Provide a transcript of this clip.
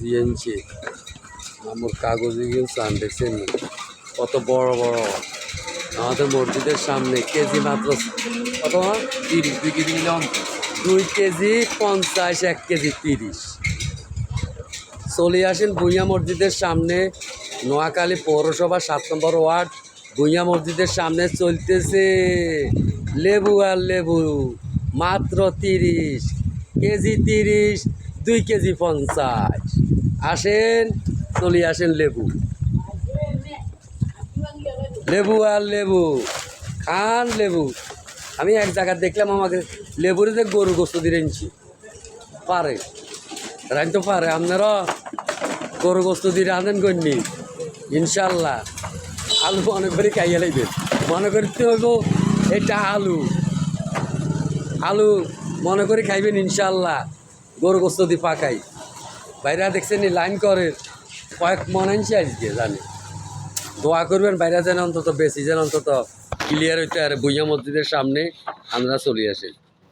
দিয়েছি আমার কাগজে চান দেখছেন কত বড় বড় আমাদের মসজিদের সামনে কেজি মাত্র কত 30 2 কেজি নিলাম 2 কেজি 50 1 কেজি 30 চলে আসেন ভুঁইয়া মসজিদের সামনে নোয়াখালী পৌরসভা 7 নম্বর ওয়ার্ড ভুঁইয়া মসজিদের সামনে চলতেছে লেবু আর লেবু মাত্র 30 কেজি 30 2 কেজি 50 আসেন চলে আসেন লেবু লেবু আর লেবু খান লেবু আমি এক জায়গায় দেখলাম আমাকে লেবুরে যে গরু গোস্ত দিয়ে এনেছি পারে রাখতে পারে আপনারা গরু গোস্ত দিয়ে রাঁধেন করিনি ইনশাল্লাহ আলু মনে করে খাইয়া লাগবেন মনে করতে হইব এটা আলু আলু মনে করে খাইবেন ইনশাল্লাহ গরু গোস্ত দিয়ে পাকাই বাইরে দেখছেন লাইন করে কয়েক মন আনছি আজকে জানি দোয়া করবেন বাইরে যেন অন্তত বেশি যেন অন্তত ক্লিয়ার হইতে আর ভুঁইয়া মসজিদের সামনে আমরা চলে আসি।